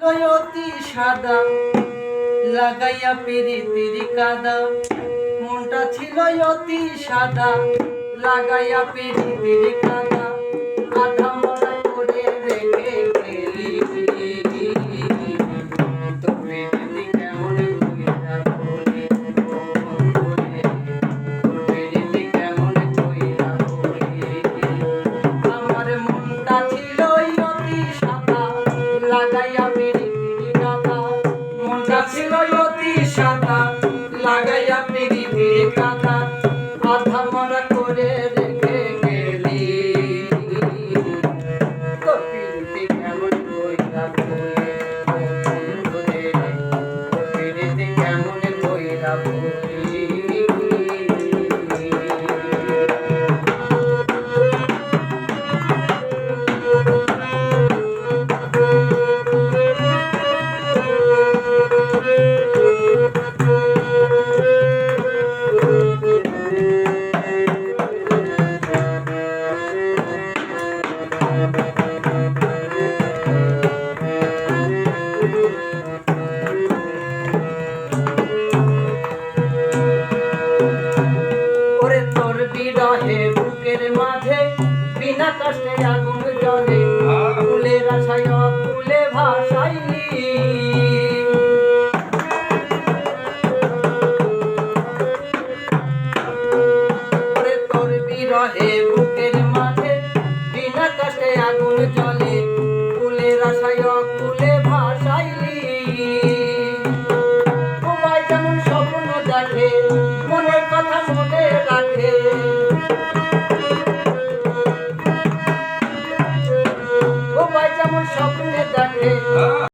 অতি সাদা লাগাইয়া পিরিতির কাদা, মনটা ছিল অতি সাদা লাগাইয়া পিরিতির কাদা, আধা মরা করে রেখে গেলি। তুমি যদি কেমন কইরা বলি, তুমি যদি কেমন কইরা বলি, আমার মনটা ছিল অতি সাদা লাগাইয়া পিরিতির কাদা, মনটা ছিল অতি সাদা লাগাইয়া পিরিতির কাদা, আধা মরা করে রেখে গেলি। তো পিরিতি কেমন কইরা বলি, পিরিতি কেমন কইরা বলি। বিরহে বুকের মাঝে বিনা কষ্টে আগুন জ্বলে, ফুলের আশায় ফুলে ভাসাইলি। তোর বিরহে বুকের মাঝে বিনা কষ্টে আগুন জ্বলে, ফুলের আশায় ফুলে ভাসাইলি।